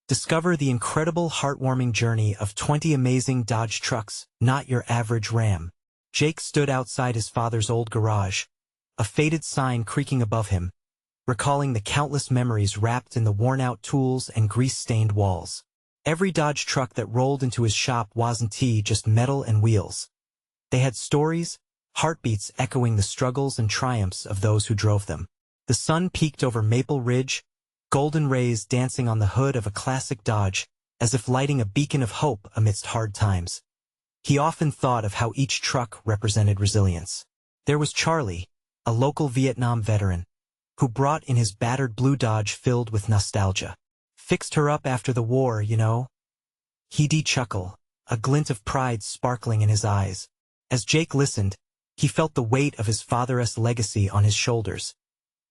Discover the incredible heartwarming journey of 20 amazing Dodge trucks, not your average Ram. Jake stood outside his father's old garage, a faded sign creaking above him, recalling the countless memories wrapped in the worn-out tools and grease-stained walls. Every Dodge truck that rolled into his shop wasn't just metal and wheels. They had stories, heartbeats echoing the struggles and triumphs of those who drove them. The sun peeked over Maple Ridge, golden rays dancing on the hood of a classic Dodge, as if lighting a beacon of hope amidst hard times. He often thought of how each truck represented resilience. There was Charlie, a local Vietnam veteran, who brought in his battered blue Dodge filled with nostalgia. Fixed her up after the war, you know. He'd chuckle, a glint of pride sparkling in his eyes. As Jake listened, he felt the weight of his father's legacy on his shoulders,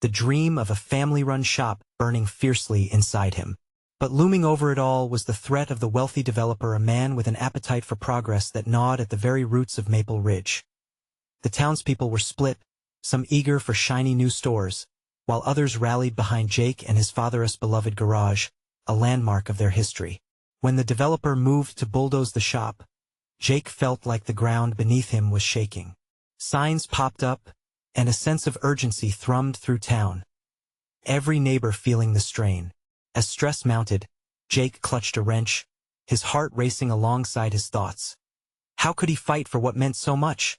the dream of a family-run shop burning fiercely inside him. But looming over it all was the threat of the wealthy developer, a man with an appetite for progress that gnawed at the very roots of Maple Ridge. The townspeople were split, some eager for shiny new stores, while others rallied behind Jake and his father's beloved garage, a landmark of their history. When the developer moved to bulldoze the shop, Jake felt like the ground beneath him was shaking. Signs popped up, and a sense of urgency thrummed through town, every neighbor feeling the strain. As stress mounted, Jake clutched a wrench, his heart racing alongside his thoughts. How could he fight for what meant so much?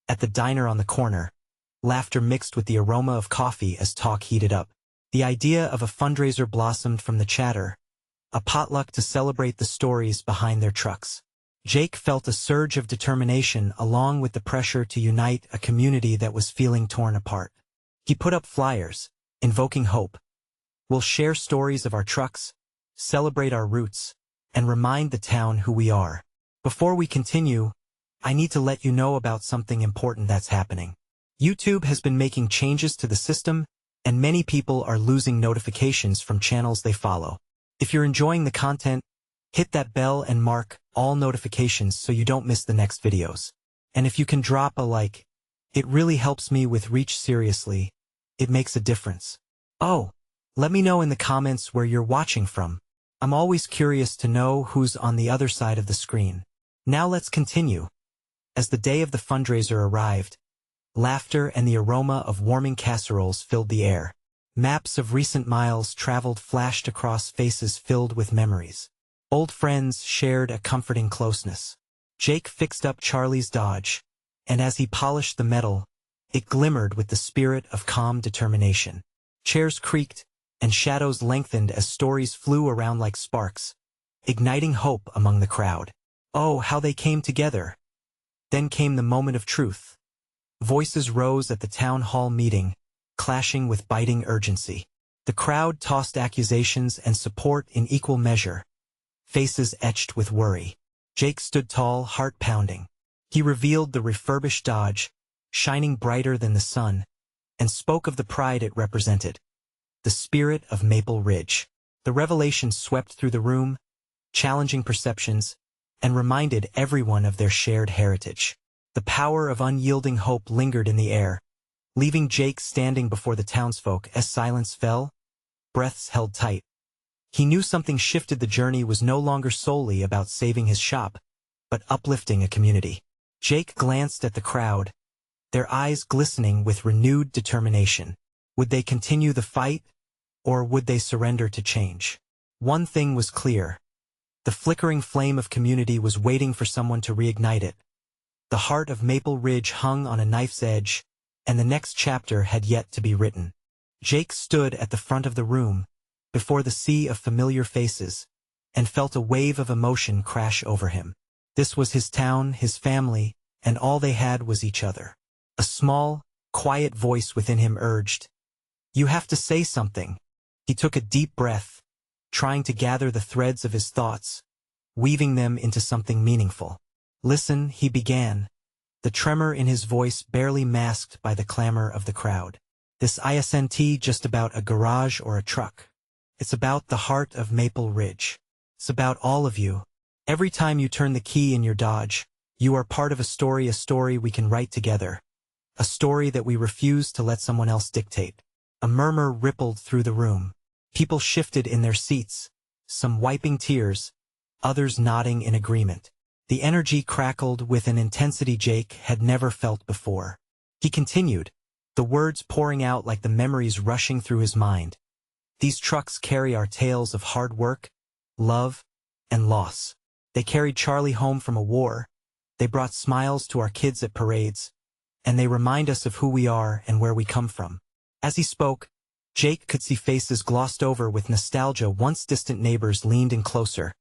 At the diner on the corner, laughter mixed with the aroma of coffee as talk heated up. The idea of a fundraiser blossomed from the chatter, a potluck to celebrate the stories behind their trucks. Jake felt a surge of determination along with the pressure to unite a community that was feeling torn apart. He put up flyers, invoking hope. We'll share stories of our trucks, celebrate our roots, and remind the town who we are. Before we continue, I need to let you know about something important that's happening. YouTube has been making changes to the system, and many people are losing notifications from channels they follow. If you're enjoying the content, hit that bell and mark all notifications so you don't miss the next videos. And if you can drop a like, it really helps me with reach. Seriously, it makes a difference. Oh, let me know in the comments where you're watching from. I'm always curious to know who's on the other side of the screen. Now let's continue. As the day of the fundraiser arrived, laughter and the aroma of warming casseroles filled the air. Maps of recent miles traveled flashed across faces filled with memories. Old friends shared a comforting closeness. Jake fixed up Charlie's Dodge, and as he polished the metal, it glimmered with the spirit of calm determination. Chairs creaked, and shadows lengthened as stories flew around like sparks, igniting hope among the crowd. Oh, how they came together! Then came the moment of truth. Voices rose at the town hall meeting, clashing with biting urgency. The crowd tossed accusations and support in equal measure, faces etched with worry. Jake stood tall, heart pounding. He revealed the refurbished Dodge, shining brighter than the sun, and spoke of the pride it represented. The spirit of Maple Ridge. The revelation swept through the room, challenging perceptions, and reminded everyone of their shared heritage. The power of unyielding hope lingered in the air, leaving Jake standing before the townsfolk as silence fell, breaths held tight. He knew something shifted. The journey was no longer solely about saving his shop, but uplifting a community. Jake glanced at the crowd, their eyes glistening with renewed determination. Would they continue the fight, or would they surrender to change? One thing was clear. The flickering flame of community was waiting for someone to reignite it. The heart of Maple Ridge hung on a knife's edge, and the next chapter had yet to be written. Jake stood at the front of the room, before the sea of familiar faces, and felt a wave of emotion crash over him. This was his town, his family, and all they had was each other. A small, quiet voice within him urged, "You have to say something." He took a deep breath, trying to gather the threads of his thoughts, weaving them into something meaningful. "Listen," he began, the tremor in his voice barely masked by the clamor of the crowd. "This isn't just about a garage or a truck. It's about the heart of Maple Ridge. It's about all of you. Every time you turn the key in your Dodge, you are part of a story we can write together. A story that we refuse to let someone else dictate." A murmur rippled through the room. People shifted in their seats, some wiping tears, others nodding in agreement. The energy crackled with an intensity Jake had never felt before. He continued, the words pouring out like the memories rushing through his mind. These trucks carry our tales of hard work, love, and loss. They carried Charlie home from a war. They brought smiles to our kids at parades. And they remind us of who we are and where we come from. As he spoke, Jake could see faces glossed over with nostalgia. Once distant neighbors leaned in closer,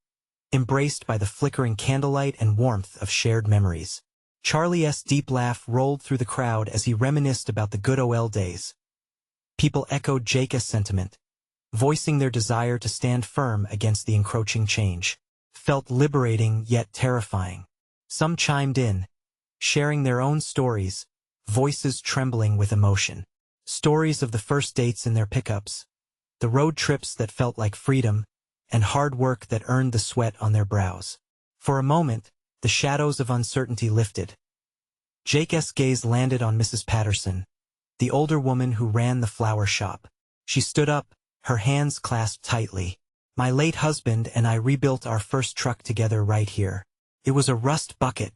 embraced by the flickering candlelight and warmth of shared memories. Charlie's deep laugh rolled through the crowd as he reminisced about the good old days. People echoed Jake's sentiment, voicing their desire to stand firm against the encroaching change. Felt liberating yet terrifying. Some chimed in, sharing their own stories, voices trembling with emotion. Stories of the first dates in their pickups, the road trips that felt like freedom, and hard work that earned the sweat on their brows. For a moment, the shadows of uncertainty lifted. Jake's gaze landed on Mrs. Patterson, the older woman who ran the flower shop. She stood up, her hands clasped tightly. My late husband and I rebuilt our first truck together right here. It was a rust bucket,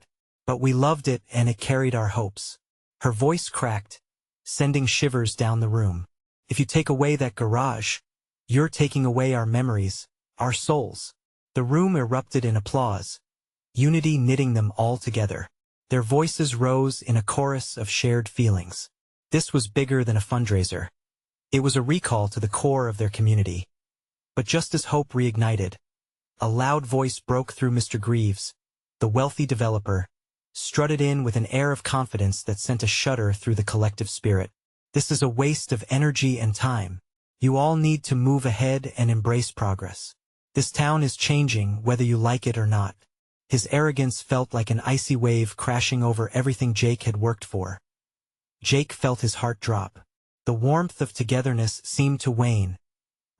but we loved it and it carried our hopes. Her voice cracked, sending shivers down the room. If you take away that garage, you're taking away our memories, our souls. The room erupted in applause, unity knitting them all together. Their voices rose in a chorus of shared feelings. This was bigger than a fundraiser. It was a recall to the core of their community. But just as hope reignited, a loud voice broke through. Mr. Greaves, the wealthy developer, strutted in with an air of confidence that sent a shudder through the collective spirit. This is a waste of energy and time. You all need to move ahead and embrace progress. This town is changing whether you like it or not. His arrogance felt like an icy wave crashing over everything Jake had worked for. Jake felt his heart drop. The warmth of togetherness seemed to wane,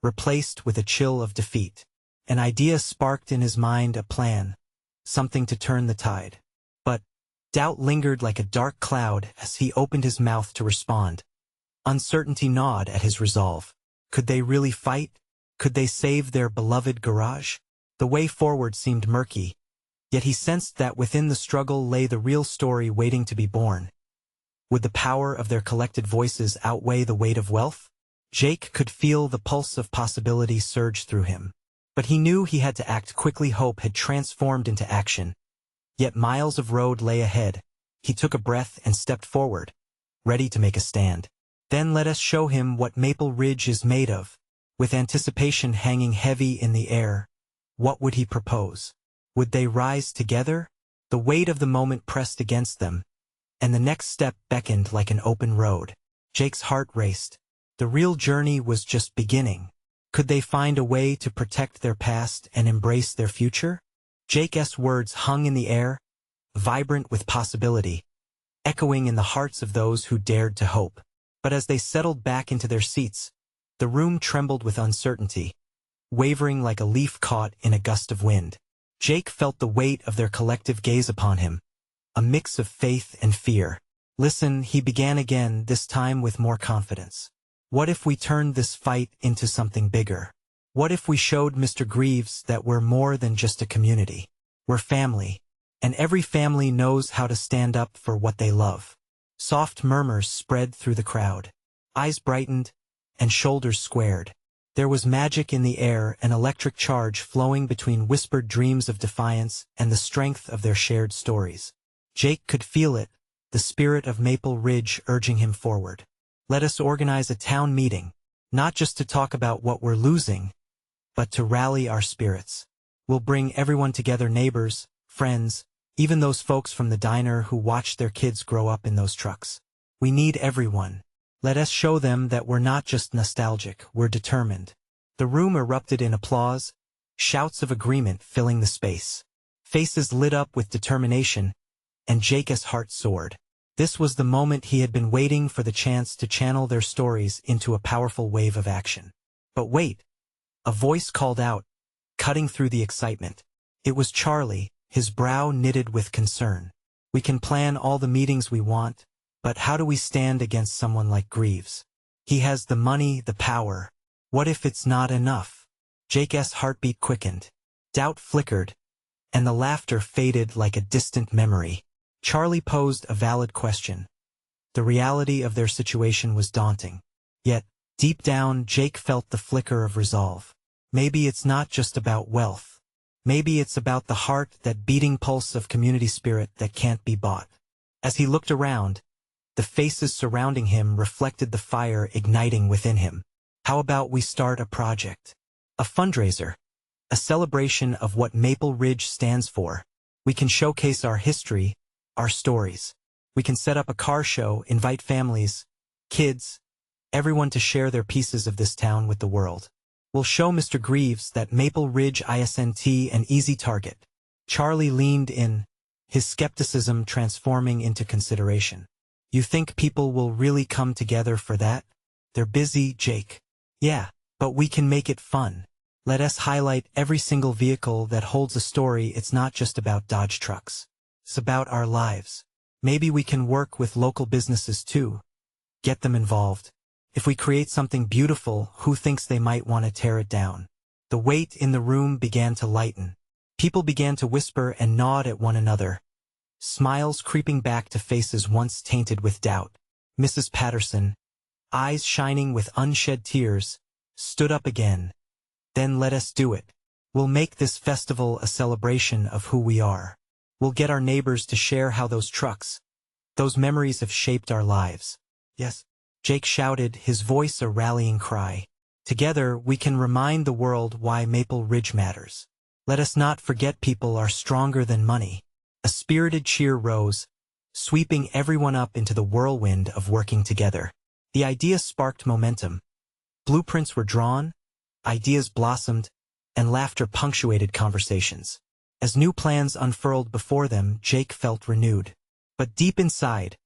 replaced with a chill of defeat. An idea sparked in his mind, a plan, something to turn the tide. But doubt lingered like a dark cloud as he opened his mouth to respond. Uncertainty gnawed at his resolve. Could they really fight? Could they save their beloved garage? The way forward seemed murky, yet he sensed that within the struggle lay the real story waiting to be born. Would the power of their collected voices outweigh the weight of wealth? Jake could feel the pulse of possibility surge through him. But he knew he had to act quickly. Hope had transformed into action. Yet miles of road lay ahead. He took a breath and stepped forward, ready to make a stand. Then let us show him what Maple Ridge is made of. With anticipation hanging heavy in the air, what would he propose? Would they rise together? The weight of the moment pressed against them, and the next step beckoned like an open road. Jake's heart raced. The real journey was just beginning. Could they find a way to protect their past and embrace their future? Jake's words hung in the air, vibrant with possibility, echoing in the hearts of those who dared to hope. But as they settled back into their seats, the room trembled with uncertainty, wavering like a leaf caught in a gust of wind. Jake felt the weight of their collective gaze upon him, a mix of faith and fear. Listen, he began again, this time with more confidence. What if we turned this fight into something bigger? What if we showed Mr. Greaves that we're more than just a community? We're family, and every family knows how to stand up for what they love. Soft murmurs spread through the crowd. Eyes brightened, and shoulders squared. There was magic in the air, an electric charge flowing between whispered dreams of defiance and the strength of their shared stories. Jake could feel it, the spirit of Maple Ridge urging him forward. Let us organize a town meeting, not just to talk about what we're losing, but to rally our spirits. We'll bring everyone together, neighbors, friends, even those folks from the diner who watched their kids grow up in those trucks. We need everyone. Let us show them that we're not just nostalgic, we're determined. The room erupted in applause, shouts of agreement filling the space. Faces lit up with determination, and Jake's heart soared. This was the moment he had been waiting for, the chance to channel their stories into a powerful wave of action. But wait, a voice called out, cutting through the excitement. It was Charlie, his brow knitted with concern. We can plan all the meetings we want, but how do we stand against someone like Greaves? He has the money, the power. What if it's not enough? Jake's heartbeat quickened. Doubt flickered, and the laughter faded like a distant memory. Charlie posed a valid question. The reality of their situation was daunting. Yet, deep down, Jake felt the flicker of resolve. Maybe it's not just about wealth. Maybe it's about the heart, that beating pulse of community spirit that can't be bought. As he looked around, the faces surrounding him reflected the fire igniting within him. How about we start a project? A fundraiser. A celebration of what Maple Ridge stands for. We can showcase our history, our stories. We can set up a car show, invite families, kids, everyone to share their pieces of this town with the world. We'll show Mr. Greaves that Maple Ridge isn't an easy target. Charlie leaned in, his skepticism transforming into consideration. You think people will really come together for that? They're busy, Jake. Yeah, but we can make it fun. Let us highlight every single vehicle that holds a story. It's not just about Dodge trucks. It's about our lives. Maybe we can work with local businesses too. Get them involved. If we create something beautiful, who thinks they might want to tear it down? The weight in the room began to lighten. People began to whisper and nod at one another, smiles creeping back to faces once tainted with doubt. Mrs. Patterson, eyes shining with unshed tears, stood up again. Then let us do it. We'll make this festival a celebration of who we are. We'll get our neighbors to share how those trucks, those memories have shaped our lives. Yes, Jake shouted, his voice a rallying cry. Together we can remind the world why Maple Ridge matters. Let us not forget people are stronger than money. A spirited cheer rose, sweeping everyone up into the whirlwind of working together. The idea sparked momentum. Blueprints were drawn, ideas blossomed, and laughter punctuated conversations. As new plans unfurled before them, Jake felt renewed. But deep inside,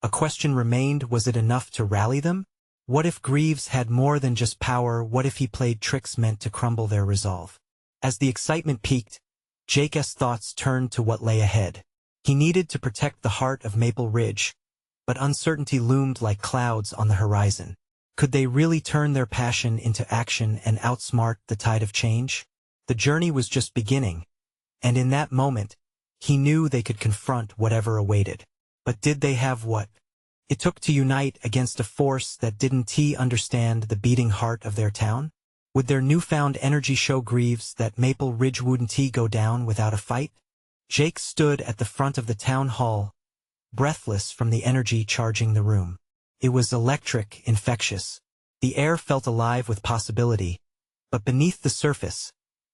a question remained: was it enough to rally them? What if Greaves had more than just power? What if he played tricks meant to crumble their resolve? As the excitement peaked, Jake's thoughts turned to what lay ahead. He needed to protect the heart of Maple Ridge, but uncertainty loomed like clouds on the horizon. Could they really turn their passion into action and outsmart the tide of change? The journey was just beginning, and in that moment, he knew they could confront whatever awaited. But did they have what it took to unite against a force that didn't understand the beating heart of their town? Would their newfound energy show Greaves that Maple Ridge wouldn't go down without a fight? Jake stood at the front of the town hall, breathless from the energy charging the room. It was electric, infectious. The air felt alive with possibility, but beneath the surface,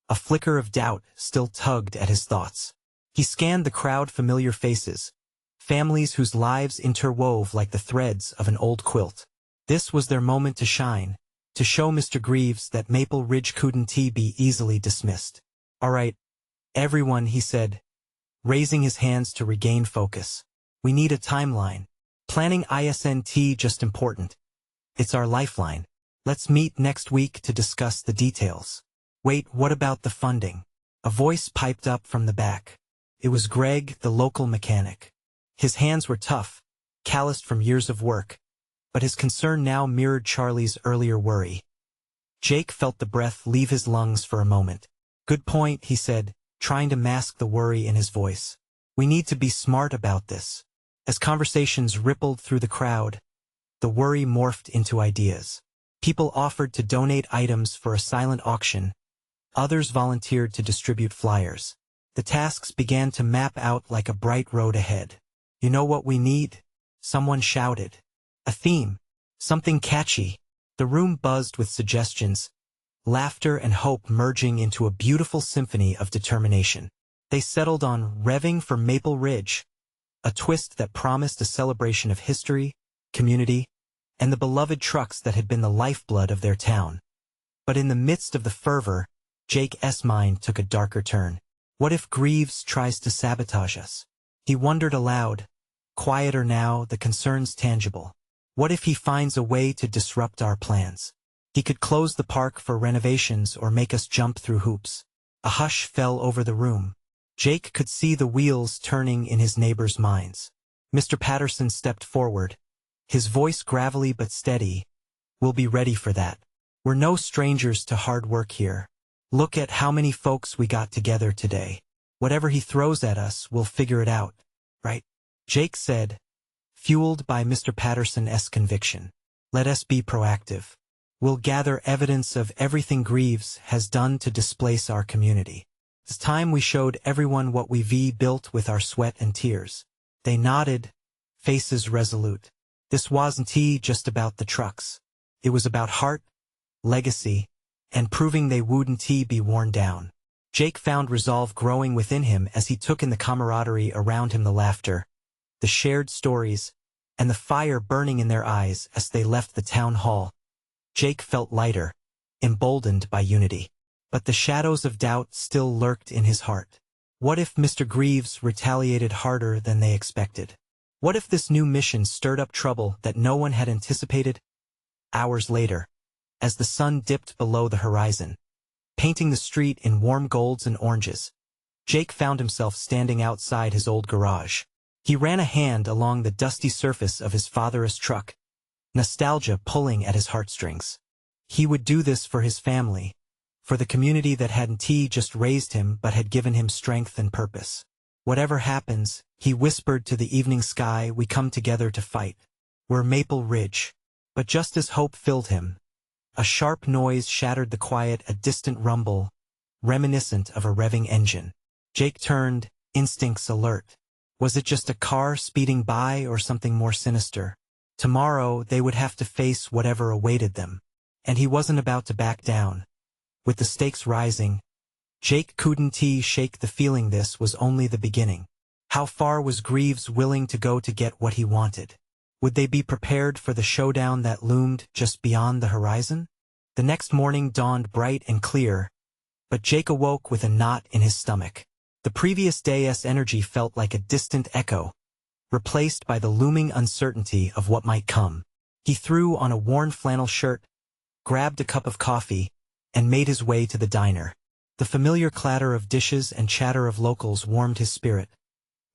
a flicker of doubt still tugged at his thoughts. He scanned the crowd, familiar faces, families whose lives interwove like the threads of an old quilt. This was their moment to shine, to show Mr. Greaves that Maple Ridge couldn't be easily dismissed. All right, everyone, he said, raising his hands to regain focus. We need a timeline. Planning isn't just important. It's our lifeline. Let's meet next week to discuss the details. Wait, what about the funding? A voice piped up from the back. It was Greg, the local mechanic. His hands were tough, calloused from years of work, but his concern now mirrored Charlie's earlier worry. Jake felt the breath leave his lungs for a moment. Good point, he said, trying to mask the worry in his voice. We need to be smart about this. As conversations rippled through the crowd, the worry morphed into ideas. People offered to donate items for a silent auction. Others volunteered to distribute flyers. The tasks began to map out like a bright road ahead. You know what we need? Someone shouted. A theme. Something catchy. The room buzzed with suggestions, laughter and hope merging into a beautiful symphony of determination. They settled on Revving for Maple Ridge, a twist that promised a celebration of history, community, and the beloved trucks that had been the lifeblood of their town. But in the midst of the fervor, Jake's mind took a darker turn. What if Greaves tries to sabotage us? He wondered aloud, quieter now, the concerns tangible. What if he finds a way to disrupt our plans? He could close the park for renovations or make us jump through hoops. A hush fell over the room. Jake could see the wheels turning in his neighbors' minds. Mr. Patterson stepped forward, his voice gravelly but steady. We'll be ready for that. We're no strangers to hard work here. Look at how many folks we got together today. Whatever he throws at us, we'll figure it out, right? Jake said, fueled by Mr. Patterson's conviction. Let us be proactive. We'll gather evidence of everything Greaves has done to displace our community. It's time we showed everyone what we built with our sweat and tears. They nodded, faces resolute. This wasn't just about the trucks. It was about heart, legacy, and proving they wouldn't be worn down. Jake found resolve growing within him as he took in the camaraderie around him, the laughter, the shared stories, and the fire burning in their eyes as they left the town hall. Jake felt lighter, emboldened by unity. But the shadows of doubt still lurked in his heart. What if Mr. Greaves retaliated harder than they expected? What if this new mission stirred up trouble that no one had anticipated? Hours later, as the sun dipped below the horizon, painting the street in warm golds and oranges, Jake found himself standing outside his old garage. He ran a hand along the dusty surface of his father's truck, nostalgia pulling at his heartstrings. He would do this for his family, for the community that hadn't just raised him but had given him strength and purpose. Whatever happens, he whispered to the evening sky, we come together to fight. We're Maple Ridge. But just as hope filled him, a sharp noise shattered the quiet, a distant rumble, reminiscent of a revving engine. Jake turned, instincts alert. Was it just a car speeding by or something more sinister? Tomorrow they would have to face whatever awaited them. And he wasn't about to back down. With the stakes rising, Jake couldn't shake the feeling this was only the beginning. How far was Greaves willing to go to get what he wanted? Would they be prepared for the showdown that loomed just beyond the horizon? The next morning dawned bright and clear, but Jake awoke with a knot in his stomach. The previous day's energy felt like a distant echo, replaced by the looming uncertainty of what might come. He threw on a worn flannel shirt, grabbed a cup of coffee, and made his way to the diner. The familiar clatter of dishes and chatter of locals warmed his spirit,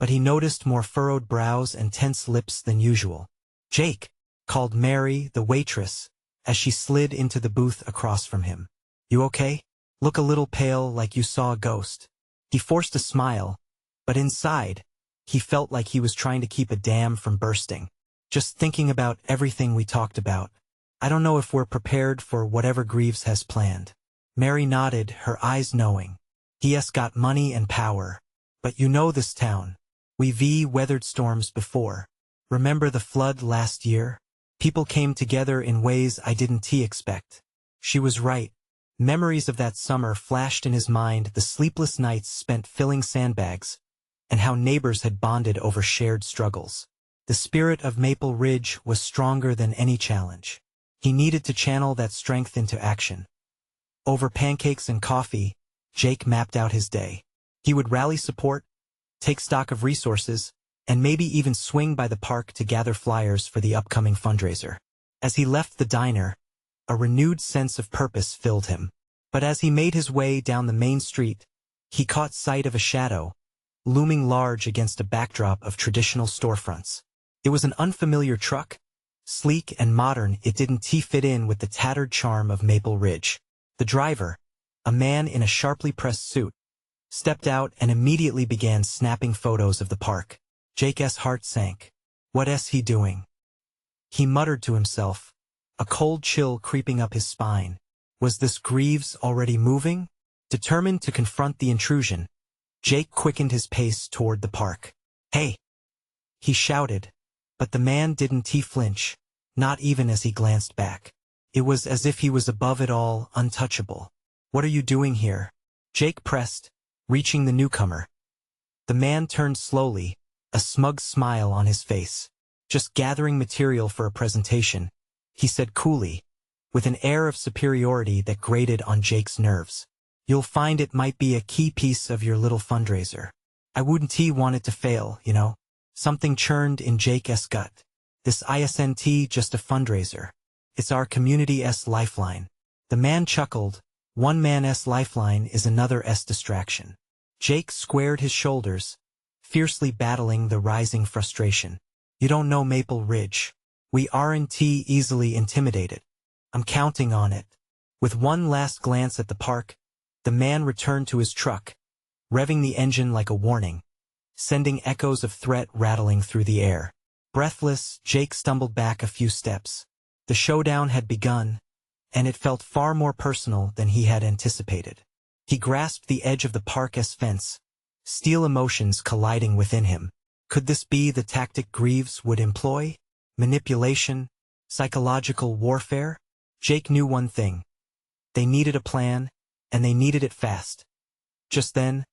but he noticed more furrowed brows and tense lips than usual. Jake, called Mary, the waitress, as she slid into the booth across from him. You okay? Look a little pale, like you saw a ghost. He forced a smile, but inside, he felt like he was trying to keep a dam from bursting. Just thinking about everything we talked about. I don't know if we're prepared for whatever Greaves has planned. Mary nodded, her eyes knowing. He's got money and power. But you know this town. We've weathered storms before. Remember the flood last year? People came together in ways I didn't expect. She was right. Memories of that summer flashed in his mind, the sleepless nights spent filling sandbags, and how neighbors had bonded over shared struggles. The spirit of Maple Ridge was stronger than any challenge. He needed to channel that strength into action. Over pancakes and coffee, Jake mapped out his day. He would rally support, take stock of resources, and maybe even swing by the park to gather flyers for the upcoming fundraiser. As he left the diner, a renewed sense of purpose filled him. But as he made his way down the main street, he caught sight of a shadow, looming large against a backdrop of traditional storefronts. It was an unfamiliar truck, sleek and modern. It didn't fit in with the tattered charm of Maple Ridge. The driver, a man in a sharply pressed suit, stepped out and immediately began snapping photos of the park. Jake's heart sank. What's he doing? He muttered to himself, a cold chill creeping up his spine. Was this Greaves already moving? Determined to confront the intrusion, Jake quickened his pace toward the park. Hey! He shouted, but the man didn't flinch, not even as he glanced back. It was as if he was above it all, untouchable. What are you doing here? Jake pressed, reaching the newcomer. The man turned slowly, a smug smile on his face. Just gathering material for a presentation, he said coolly, with an air of superiority that grated on Jake's nerves. You'll find it might be a key piece of your little fundraiser. I wouldn't want it to fail, you know. Something churned in Jake's gut. This isn't just a fundraiser. It's our community's lifeline. The man chuckled. One man's lifeline is another's distraction. Jake squared his shoulders, fiercely battling the rising frustration. You don't know Maple Ridge. We aren't easily intimidated. I'm counting on it. With one last glance at the park, The man returned to his truck, revving the engine like a warning, sending echoes of threat rattling through the air. Breathless, Jake stumbled back a few steps. The showdown had begun, and it felt far more personal than he had anticipated. He grasped the edge of the park's fence, steel emotions colliding within him. Could this be the tactic Greaves would employ? Manipulation? Psychological warfare? Jake knew one thing. They needed a plan, and they needed it fast. Just then,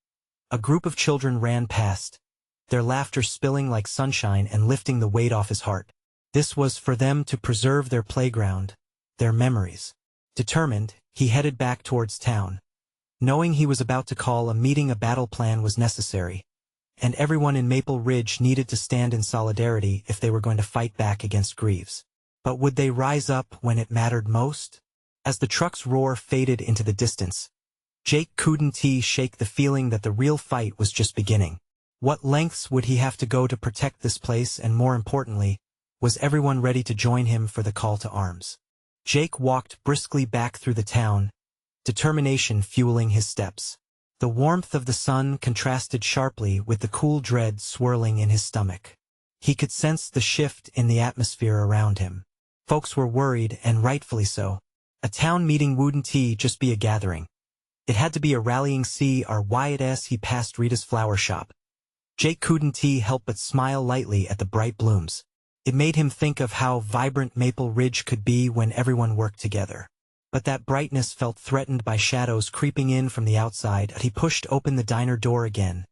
a group of children ran past, their laughter spilling like sunshine and lifting the weight off his heart. This was for them to preserve their playground, their memories. Determined, he headed back towards town. Knowing he was about to call a meeting, a battle plan was necessary, and everyone in Maple Ridge needed to stand in solidarity if they were going to fight back against Greaves. But would they rise up when it mattered most? As the truck's roar faded into the distance, Jake couldn't shake the feeling that the real fight was just beginning. What lengths would he have to go to protect this place, and more importantly, was everyone ready to join him for the call to arms? Jake walked briskly back through the town, determination fueling his steps. The warmth of the sun contrasted sharply with the cool dread swirling in his stomach. He could sense the shift in the atmosphere around him. Folks were worried, and rightfully so. A town meeting wouldn't just be a gathering. It had to be a rallying cry as he passed Rita's flower shop. Jake couldn't help but smile lightly at the bright blooms. It made him think of how vibrant Maple Ridge could be when everyone worked together. But that brightness felt threatened by shadows creeping in from the outside as he pushed open the diner door again,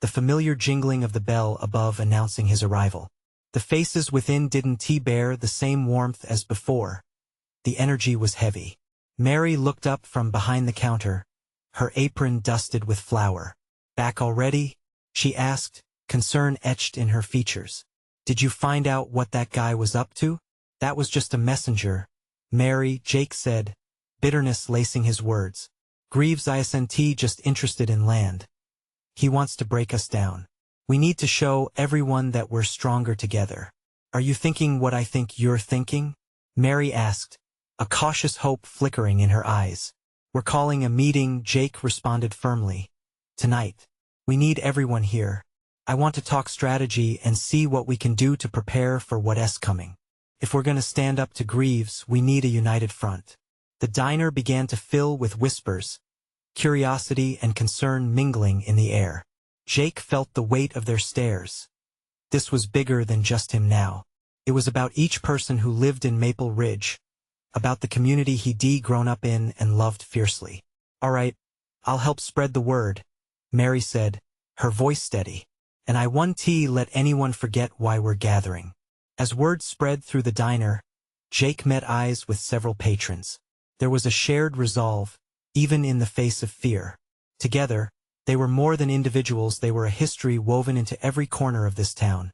the familiar jingling of the bell above announcing his arrival. The faces within didn't bear the same warmth as before. The energy was heavy. Mary looked up from behind the counter, her apron dusted with flour. "Back already?" she asked, concern etched in her features. "Did you find out what that guy was up to?" "That was just a messenger, Mary," Jake said, bitterness lacing his words. "Greaves isn't just interested in land. He wants to break us down. We need to show everyone that we're stronger together." "Are you thinking what I think you're thinking?" Mary asked, a cautious hope flickering in her eyes. "We're calling a meeting," Jake responded firmly. "Tonight. We need everyone here. I want to talk strategy and see what we can do to prepare for what's coming. If we're going to stand up to Greaves, we need a united front." The diner began to fill with whispers, curiosity and concern mingling in the air. Jake felt the weight of their stares. This was bigger than just him now. It was about each person who lived in Maple Ridge, about the community he'd grown up in and loved fiercely. "All right, I'll help spread the word," Mary said, her voice steady. "And I won't let anyone forget why we're gathering." As word spread through the diner, Jake met eyes with several patrons. There was a shared resolve, even in the face of fear. Together, they were more than individuals, they were a history woven into every corner of this town.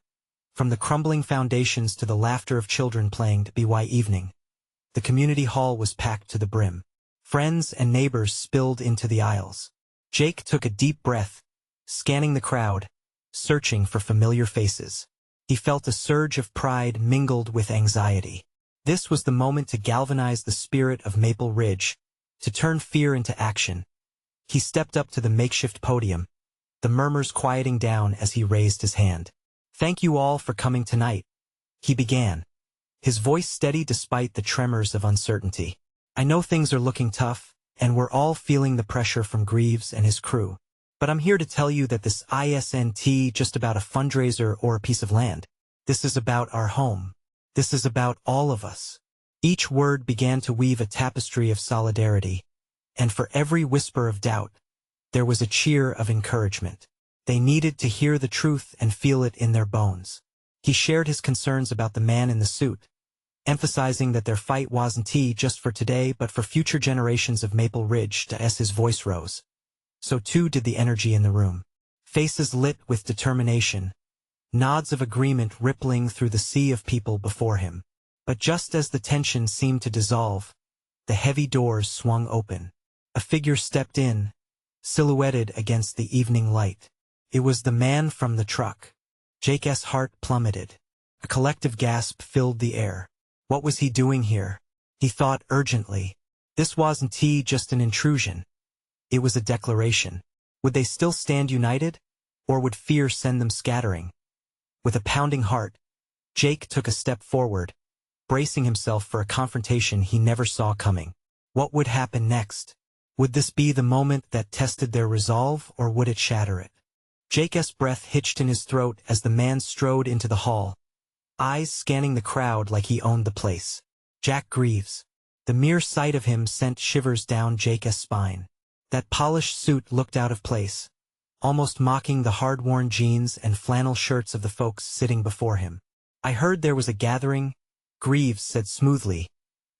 From the crumbling foundations to the laughter of children playing by evening, the community hall was packed to the brim. Friends and neighbors spilled into the aisles. Jake took a deep breath, scanning the crowd, searching for familiar faces. He felt a surge of pride mingled with anxiety. This was the moment to galvanize the spirit of Maple Ridge, to turn fear into action. He stepped up to the makeshift podium, the murmurs quieting down as he raised his hand. "Thank you all for coming tonight," he began, his voice steady despite the tremors of uncertainty. "I know things are looking tough, and we're all feeling the pressure from Greaves and his crew. But I'm here to tell you that this isn't just about a fundraiser or a piece of land. This is about our home. This is about all of us." Each word began to weave a tapestry of solidarity, and for every whisper of doubt, there was a cheer of encouragement. They needed to hear the truth and feel it in their bones. He shared his concerns about the man in the suit, emphasizing that their fight wasn't just for today but for future generations of Maple Ridge. As his voice rose, so too did the energy in the room. Faces lit with determination, nods of agreement rippling through the sea of people before him. But just as the tension seemed to dissolve, the heavy doors swung open. A figure stepped in, silhouetted against the evening light. It was the man from the truck. Jake's heart plummeted. A collective gasp filled the air. What was he doing here? He thought urgently. This wasn't just an intrusion. It was a declaration. Would they still stand united? Or would fear send them scattering? With a pounding heart, Jake took a step forward, bracing himself for a confrontation he never saw coming. What would happen next? Would this be the moment that tested their resolve, or would it shatter it? Jake's breath hitched in his throat as the man strode into the hall, eyes scanning the crowd like he owned the place. Jack Greaves. The mere sight of him sent shivers down Jake's spine. That polished suit looked out of place, almost mocking the hard-worn jeans and flannel shirts of the folks sitting before him. "I heard there was a gathering," Greaves said smoothly,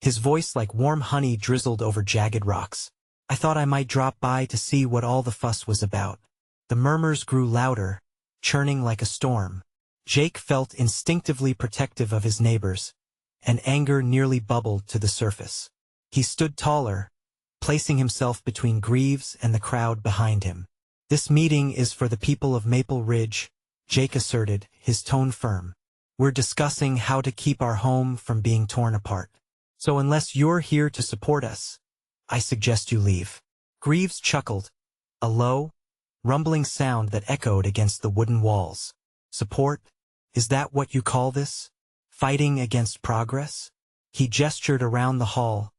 his voice like warm honey drizzled over jagged rocks. "I thought I might drop by to see what all the fuss was about." The murmurs grew louder, churning like a storm. Jake felt instinctively protective of his neighbors, and anger nearly bubbled to the surface. He stood taller, placing himself between Greaves and the crowd behind him. "This meeting is for the people of Maple Ridge," Jake asserted, his tone firm. "We're discussing how to keep our home from being torn apart. So unless you're here to support us, I suggest you leave." Greaves chuckled, a low, rumbling sound that echoed against the wooden walls. "Support? Is that what you call this? Fighting against progress?" He gestured around the hall,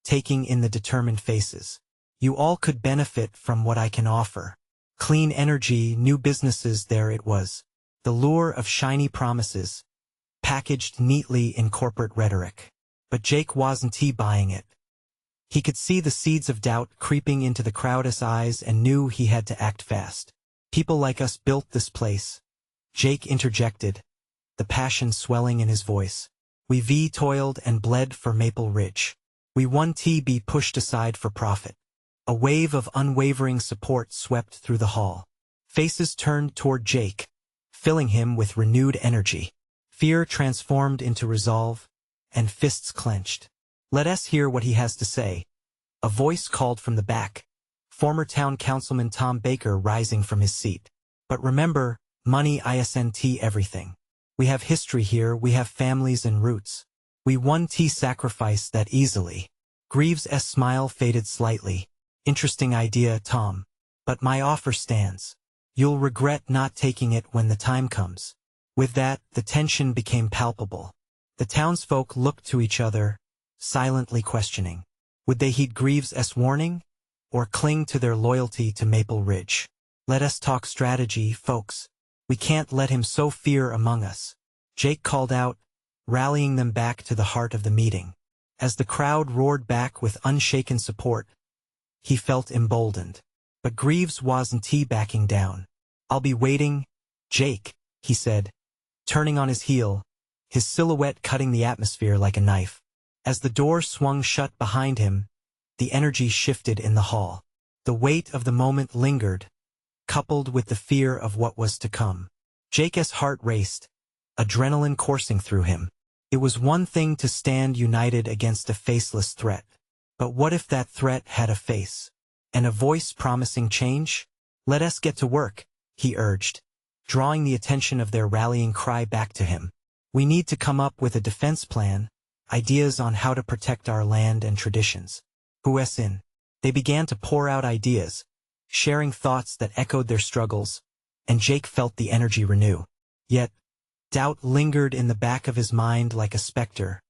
taking in the determined faces. "You all could benefit from what I can offer. Clean energy, new businesses." There it was, the lure of shiny promises, packaged neatly in corporate rhetoric. But Jake wasn't buying it. He could see the seeds of doubt creeping into the crowd's eyes and knew he had to act fast. "People like us built this place," Jake interjected, the passion swelling in his voice. "We toiled and bled for Maple Ridge. We won't be pushed aside for profit." A wave of unwavering support swept through the hall. Faces turned toward Jake, filling him with renewed energy. Fear transformed into resolve, and fists clenched. "Let us hear what he has to say," a voice called from the back, former town councilman Tom Baker rising from his seat. "But remember, money isn't everything. We have history here, we have families and roots. We won't sacrifice that easily." Greaves' smile faded slightly. "Interesting idea, Tom. But my offer stands. You'll regret not taking it when the time comes." With that, the tension became palpable. The townsfolk looked to each other, silently questioning. Would they heed Greaves' warning, or cling to their loyalty to Maple Ridge? "Let us talk strategy, folks. We can't let him sow fear among us," Jake called out, rallying them back to the heart of the meeting. As the crowd roared back with unshaken support, he felt emboldened. But Greaves wasn't backing down. "I'll be waiting, Jake," he said, turning on his heel, his silhouette cutting the atmosphere like a knife. As the door swung shut behind him, the energy shifted in the hall. The weight of the moment lingered, coupled with the fear of what was to come. Jake's heart raced, adrenaline coursing through him. It was one thing to stand united against a faceless threat. But what if that threat had a face, and a voice promising change? "Let us get to work," he urged, drawing the attention of their rallying cry back to him. "We need to come up with a defense plan, ideas on how to protect our land and traditions." Who's in? They began to pour out ideas, sharing thoughts that echoed their struggles, and Jake felt the energy renew. Yet, doubt lingered in the back of his mind like a specter.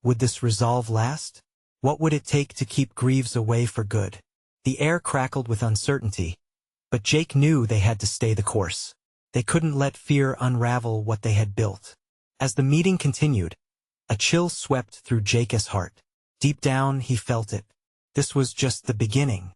Would this resolve last? What would it take to keep Greaves away for good? The air crackled with uncertainty, but Jake knew they had to stay the course. They couldn't let fear unravel what they had built. As the meeting continued, a chill swept through Jake's heart. Deep down, he felt it. This was just the beginning.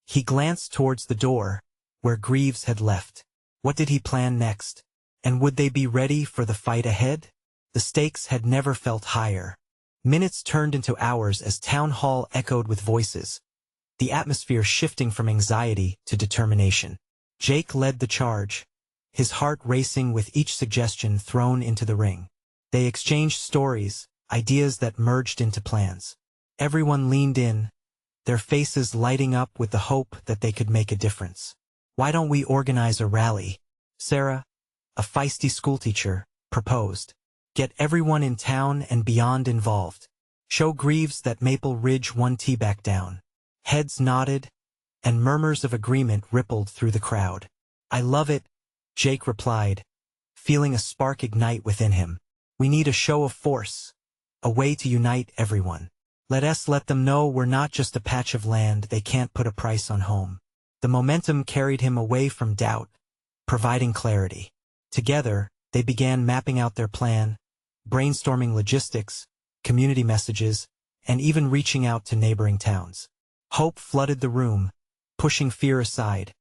He glanced towards the door, where Greaves had left. What did he plan next? And would they be ready for the fight ahead? The stakes had never felt higher. Minutes turned into hours as town hall echoed with voices, the atmosphere shifting from anxiety to determination. Jake led the charge, his heart racing with each suggestion thrown into the ring. They exchanged stories, ideas that merged into plans. Everyone leaned in, their faces lighting up with the hope that they could make a difference. "Why don't we organize a rally?" Sarah, a feisty schoolteacher, proposed. "Get everyone in town and beyond involved. Show Greaves that Maple Ridge won back down." Heads nodded, and murmurs of agreement rippled through the crowd. "I love it," Jake replied, feeling a spark ignite within him. "We need a show of force, a way to unite everyone. Let's let them know we're not just a patch of land they can't put a price on home." The momentum carried him away from doubt, providing clarity. Together, they began mapping out their plan, brainstorming logistics, community messages, and even reaching out to neighboring towns. Hope flooded the room, pushing fear aside.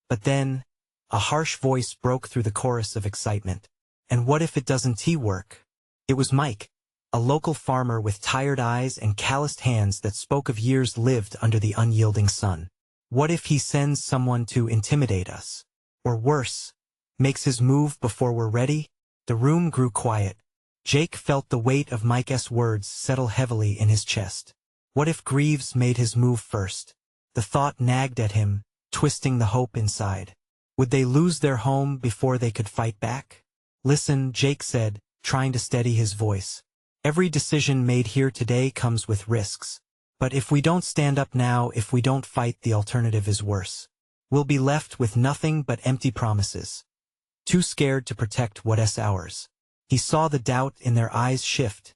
But then, a harsh voice broke through the chorus of excitement. "And what if it doesn't work?" It was Mike, a local farmer with tired eyes and calloused hands that spoke of years lived under the unyielding sun. "What if he sends someone to intimidate us? Or worse, makes his move before we're ready?" The room grew quiet. Jake felt the weight of Mike's words settle heavily in his chest. What if Greaves made his move first? The thought nagged at him, twisting the hope inside. Would they lose their home before they could fight back? "Listen," Jake said, trying to steady his voice. "Every decision made here today comes with risks. But if we don't stand up now, if we don't fight, the alternative is worse. We'll be left with nothing but empty promises. Too scared to protect what's ours." He saw the doubt in their eyes shift,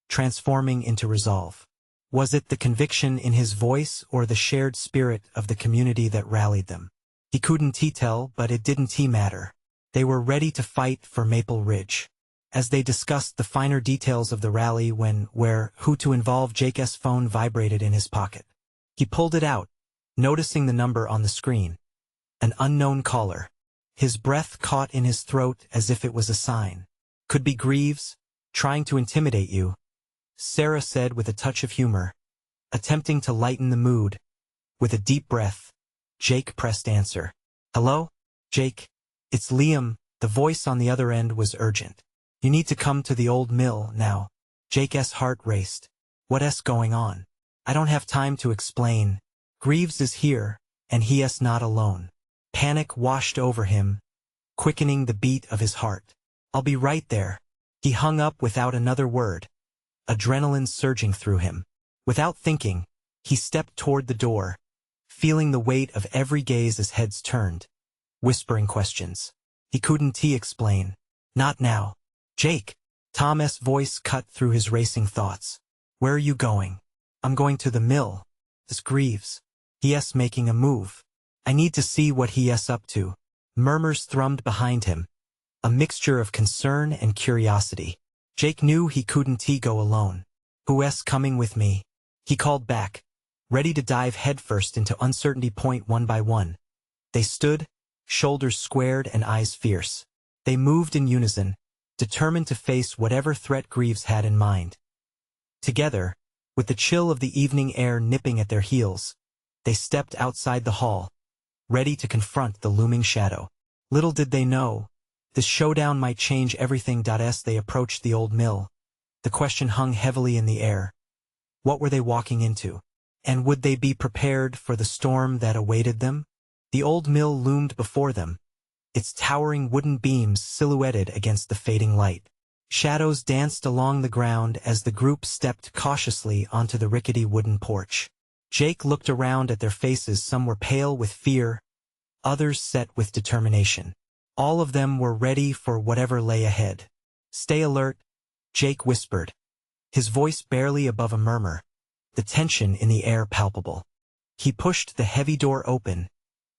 transforming into resolve. Was it the conviction in his voice or the shared spirit of the community that rallied them? He couldn't tell, but it didn't matter. They were ready to fight for Maple Ridge. As they discussed the finer details of the rally who to involve, Jake's phone vibrated in his pocket. He pulled it out, noticing the number on the screen. An unknown caller. His breath caught in his throat as if it was a sign. "Could be Greaves, trying to intimidate you," Sarah said with a touch of humor, attempting to lighten the mood. With a deep breath, Jake pressed answer. "Hello? Jake? It's Liam." The voice on the other end was urgent. "You need to come to the old mill now." Jake's heart raced. What's going on? "I don't have time to explain. Greaves is here, and he's not alone." Panic washed over him, quickening the beat of his heart. "I'll be right there." He hung up without another word, adrenaline surging through him. Without thinking, he stepped toward the door, feeling the weight of every gaze as heads turned, whispering questions. He couldn't explain. "Not now." "Jake!" Tom's voice cut through his racing thoughts. "Where are you going?" "I'm going to the mill. This Greaves. He's making a move. I need to see what he's up to." Murmurs thrummed behind him, a mixture of concern and curiosity. Jake knew he couldn't go alone. "Who's coming with me?" he called back, ready to dive headfirst into uncertainty. One by one, they stood, shoulders squared and eyes fierce. They moved in unison, determined to face whatever threat Greaves had in mind. Together, with the chill of the evening air nipping at their heels, they stepped outside the hall, ready to confront the looming shadow. Little did they know, this showdown might change everything. As they approached the old mill, the question hung heavily in the air. What were they walking into? And would they be prepared for the storm that awaited them? The old mill loomed before them, its towering wooden beams silhouetted against the fading light. Shadows danced along the ground as the group stepped cautiously onto the rickety wooden porch. Jake looked around at their faces. Some were pale with fear, others set with determination. All of them were ready for whatever lay ahead. "Stay alert," Jake whispered, his voice barely above a murmur, the tension in the air palpable. He pushed the heavy door open,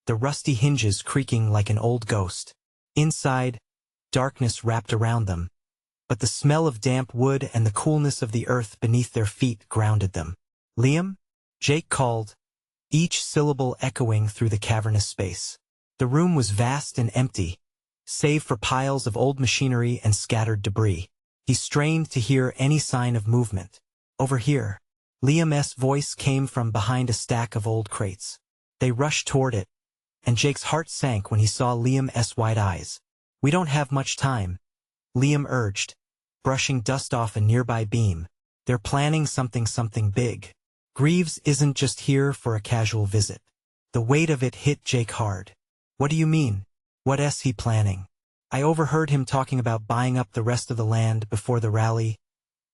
the rusty hinges creaking like an old ghost. Inside, darkness wrapped around them, but the smell of damp wood and the coolness of the earth beneath their feet grounded them. "Liam?" Jake called, each syllable echoing through the cavernous space. The room was vast and empty, save for piles of old machinery and scattered debris. He strained to hear any sign of movement. "Over here." Liam's voice came from behind a stack of old crates. They rushed toward it, and Jake's heart sank when he saw Liam's wide eyes. "We don't have much time," Liam urged, brushing dust off a nearby beam. "They're planning something big. Greaves isn't just here for a casual visit." The weight of it hit Jake hard. "What do you mean? What's he planning?" "I overheard him talking about buying up the rest of the land before the rally,"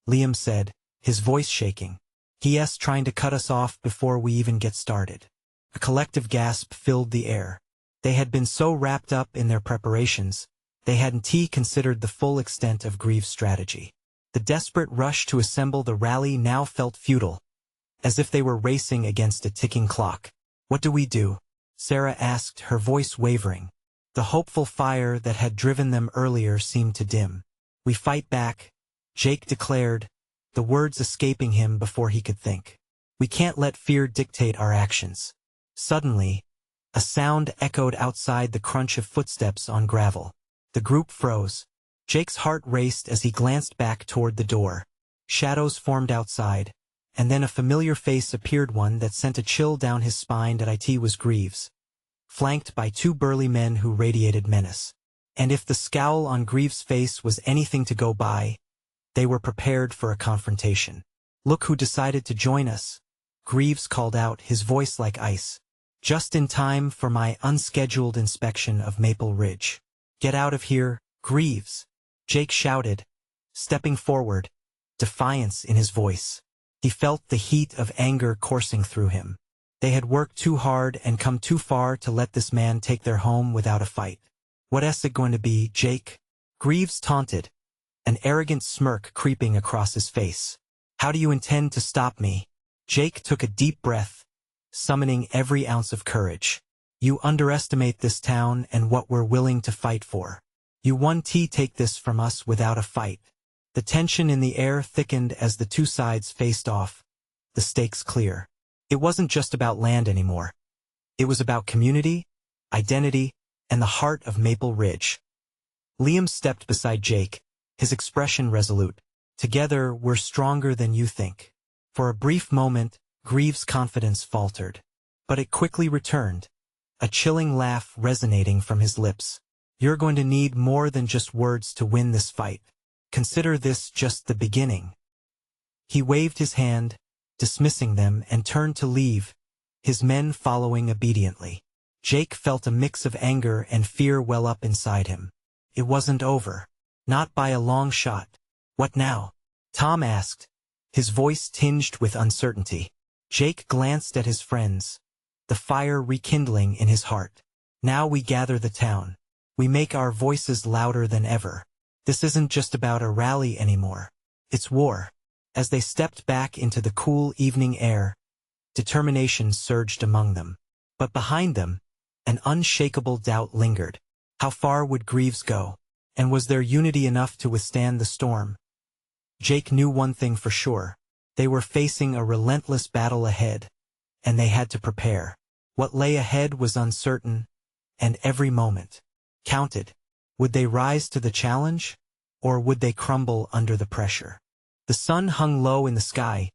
Liam said, his voice shaking. "He's trying to cut us off before we even get started." A collective gasp filled the air. They had been so wrapped up in their preparations, they hadn't considered the full extent of Greaves' strategy. The desperate rush to assemble the rally now felt futile, as if they were racing against a ticking clock. "What do we do?" Sarah asked, her voice wavering. The hopeful fire that had driven them earlier seemed to dim. "We fight back," Jake declared, the words escaping him before he could think. "We can't let fear dictate our actions." Suddenly, a sound echoed outside, the crunch of footsteps on gravel. The group froze. Jake's heart raced as he glanced back toward the door. Shadows formed outside, and then a familiar face appeared, one that sent a chill down his spine. It was Greaves, flanked by two burly men who radiated menace. And if the scowl on Greaves' face was anything to go by, they were prepared for a confrontation. "Look who decided to join us," Greaves called out, his voice like ice. "Just in time for my unscheduled inspection of Maple Ridge." "Get out of here, Greaves," Jake shouted, stepping forward, defiance in his voice. He felt the heat of anger coursing through him. They had worked too hard and come too far to let this man take their home without a fight. "What's it going to be, Jake?" Greaves taunted, an arrogant smirk creeping across his face. "How do you intend to stop me?" Jake took a deep breath, summoning every ounce of courage. "You underestimate this town and what we're willing to fight for. You won't take this from us without a fight." The tension in the air thickened as the two sides faced off, the stakes clear. It wasn't just about land anymore. It was about community, identity, and the heart of Maple Ridge. Liam stepped beside Jake, his expression resolute. "Together, we're stronger than you think." For a brief moment, Greaves' confidence faltered. But it quickly returned, a chilling laugh resonating from his lips. "You're going to need more than just words to win this fight. Consider this just the beginning." He waved his hand, dismissing them, and turned to leave, his men following obediently. Jake felt a mix of anger and fear well up inside him. It wasn't over. Not by a long shot. "What now?" Tom asked, his voice tinged with uncertainty. Jake glanced at his friends, the fire rekindling in his heart. "Now we gather the town. We make our voices louder than ever. This isn't just about a rally anymore. It's war." As they stepped back into the cool evening air, determination surged among them. But behind them, an unshakable doubt lingered. How far would Greaves go? And was their unity enough to withstand the storm? Jake knew one thing for sure. They were facing a relentless battle ahead, and they had to prepare. What lay ahead was uncertain, and every moment counted. Would they rise to the challenge, or would they crumble under the pressure? The sun hung low in the sky,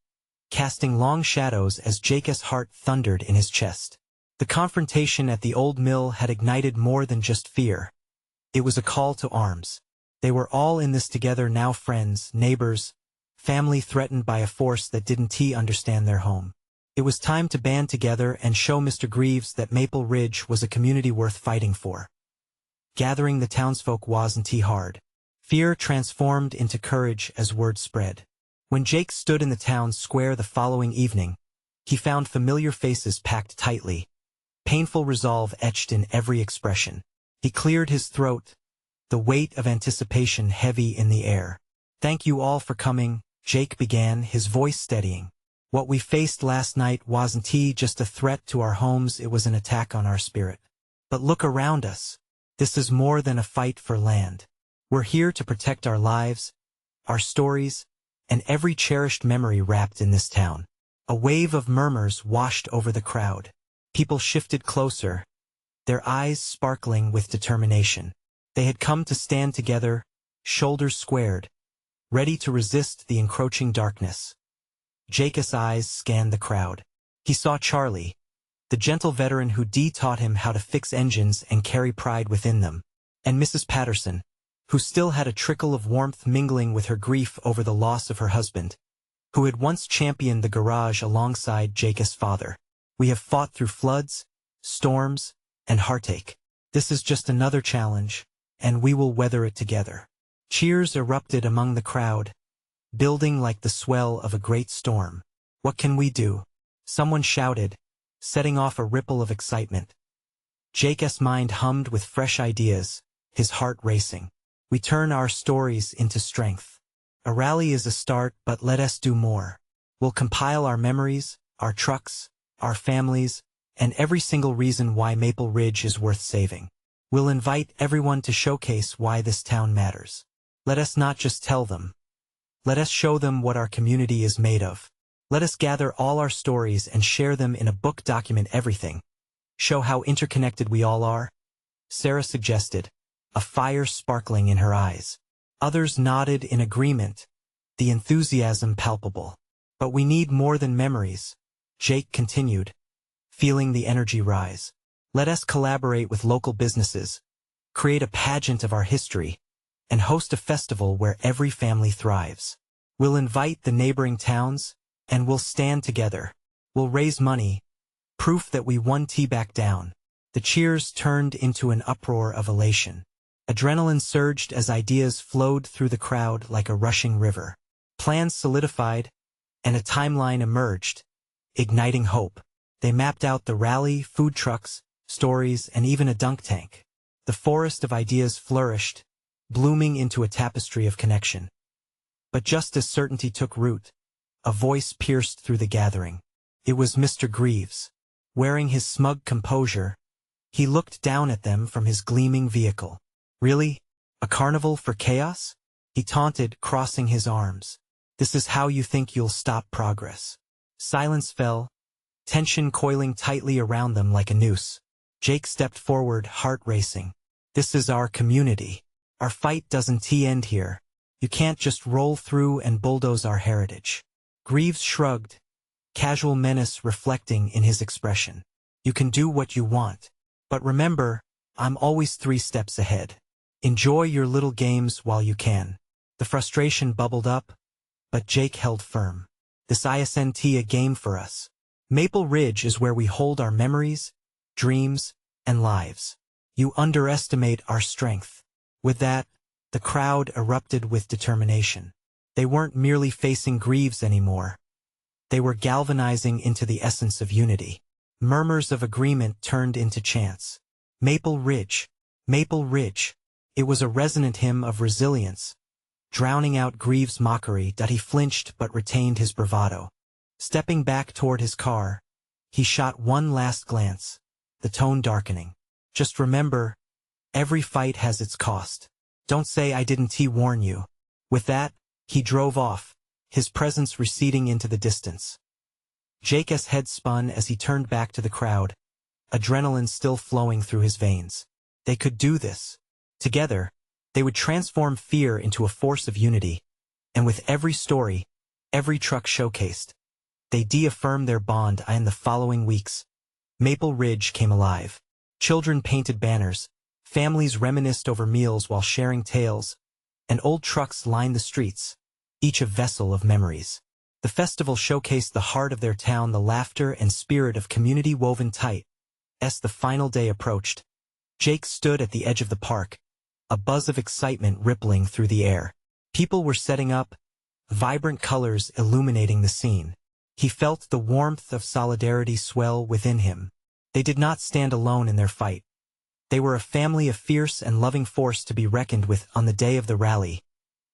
casting long shadows as Jake's heart thundered in his chest. The confrontation at the old mill had ignited more than just fear. It was a call to arms. They were all in this together now, friends, neighbors, family threatened by a force that didn't understand their home. It was time to band together and show Mr. Greaves that Maple Ridge was a community worth fighting for. Gathering the townsfolk wasn't hard. Fear transformed into courage as word spread. When Jake stood in the town square the following evening, he found familiar faces packed tightly, painful resolve etched in every expression. He cleared his throat, the weight of anticipation heavy in the air. "Thank you all for coming," Jake began, his voice steadying. "What we faced last night wasn't just a threat to our homes, it was an attack on our spirit. But look around us. This is more than a fight for land. We're here to protect our lives, our stories, and every cherished memory wrapped in this town." A wave of murmurs washed over the crowd. People shifted closer, their eyes sparkling with determination. They had come to stand together, shoulders squared, ready to resist the encroaching darkness. Jake's eyes scanned the crowd. He saw Charlie, the gentle veteran who taught him how to fix engines and carry pride within them, and Mrs. Patterson, who still had a trickle of warmth mingling with her grief over the loss of her husband, who had once championed the garage alongside Jake's father. "We have fought through floods, storms, and heartache. This is just another challenge, and we will weather it together." Cheers erupted among the crowd, building like the swell of a great storm. "What can we do?" someone shouted, setting off a ripple of excitement. Jake's mind hummed with fresh ideas, his heart racing. We turn our stories into strength. A rally is a start, but let us do more. We'll compile our memories, our trucks, our families, and every single reason why Maple Ridge is worth saving. We'll invite everyone to showcase why this town matters. Let us not just tell them. Let us show them what our community is made of. Let us gather all our stories and share them in a book. Document everything. Show how interconnected we all are. Sarah suggested, a fire sparkling in her eyes. Others nodded in agreement, the enthusiasm palpable. But we need more than memories, Jake continued, feeling the energy rise. Let us collaborate with local businesses, create a pageant of our history, and host a festival where every family thrives. We'll invite the neighboring towns, and we'll stand together. We'll raise money, proof that we won back down. The cheers turned into an uproar of elation. Adrenaline surged as ideas flowed through the crowd like a rushing river. Plans solidified, and a timeline emerged, igniting hope. They mapped out the rally, food trucks, stories, and even a dunk tank. The forest of ideas flourished, blooming into a tapestry of connection. But just as certainty took root, a voice pierced through the gathering. It was Mr. Greaves. Wearing his smug composure, he looked down at them from his gleaming vehicle. Really? A carnival for chaos? He taunted, crossing his arms. This is how you think you'll stop progress. Silence fell, tension coiling tightly around them like a noose. Jake stepped forward, heart racing. This is our community. Our fight doesn't end here. You can't just roll through and bulldoze our heritage. Greaves shrugged, casual menace reflecting in his expression. You can do what you want. But remember, I'm always 3 steps ahead. Enjoy your little games while you can. The frustration bubbled up, but Jake held firm. This isn't a game for us. Maple Ridge is where we hold our memories, dreams, and lives. You underestimate our strength. With that, the crowd erupted with determination. They weren't merely facing Greaves anymore. They were galvanizing into the essence of unity. Murmurs of agreement turned into chants. Maple Ridge, Maple Ridge. It was a resonant hymn of resilience, drowning out Greaves' mockery. He flinched but retained his bravado. Stepping back toward his car, he shot one last glance, the tone darkening. Just remember, every fight has its cost. Don't say I didn't warn you. With that, he drove off, his presence receding into the distance. Jake's head spun as he turned back to the crowd, adrenaline still flowing through his veins. They could do this. Together, they would transform fear into a force of unity, and with every story, every truck showcased, they affirmed their bond. In the following weeks, Maple Ridge came alive. Children painted banners, families reminisced over meals while sharing tales, and old trucks lined the streets, each a vessel of memories. The festival showcased the heart of their town, the laughter and spirit of community woven tight. As the final day approached, Jake stood at the edge of the park, a buzz of excitement rippling through the air. People were setting up, vibrant colors illuminating the scene. He felt the warmth of solidarity swell within him. They did not stand alone in their fight. They were a family, a fierce and loving force to be reckoned with. On the day of the rally,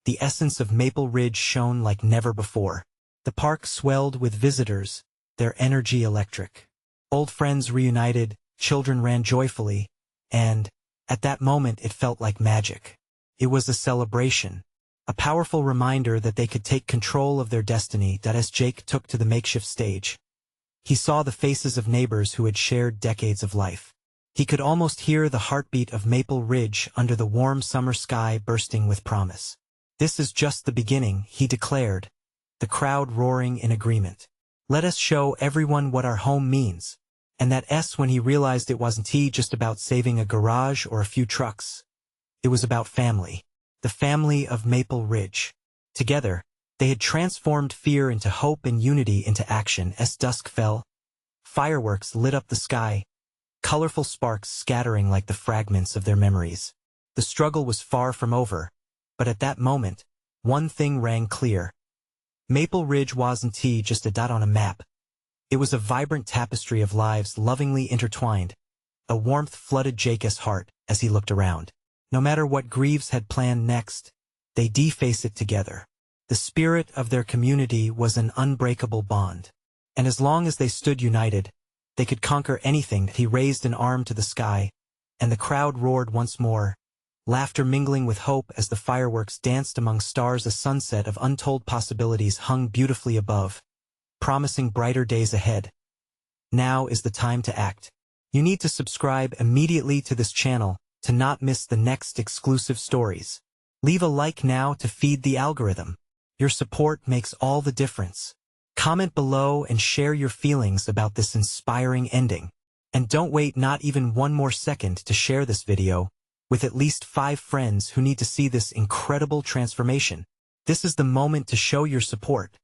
the essence of Maple Ridge shone like never before. The park swelled with visitors, their energy electric. Old friends reunited, children ran joyfully, and, at that moment it felt like magic. It was a celebration, a powerful reminder that they could take control of their destiny. As Jake took to the makeshift stage, he saw the faces of neighbors who had shared decades of life. He could almost hear the heartbeat of Maple Ridge under the warm summer sky bursting with promise. This is just the beginning, he declared, the crowd roaring in agreement. Let us show everyone what our home means. And when he realized it wasn't just about saving a garage or a few trucks. It was about family. The family of Maple Ridge. Together, they had transformed fear into hope and unity into action. As dusk fell, fireworks lit up the sky, colorful sparks scattering like the fragments of their memories. The struggle was far from over, but at that moment, one thing rang clear. Maple Ridge wasn't just a dot on a map. It was a vibrant tapestry of lives lovingly intertwined. A warmth flooded Jacob's heart as he looked around. No matter what Greaves had planned next, they deface it together. The spirit of their community was an unbreakable bond. And as long as they stood united, they could conquer anything. He raised an arm to the sky, and the crowd roared once more, laughter mingling with hope as the fireworks danced among stars. A sunset of untold possibilities hung beautifully above, promising brighter days ahead. Now is the time to act. You need to subscribe immediately to this channel to not miss the next exclusive stories. Leave a like now to feed the algorithm. Your support makes all the difference. Comment below and share your feelings about this inspiring ending. And don't wait not even one more second to share this video with at least 5 friends who need to see this incredible transformation. This is the moment to show your support.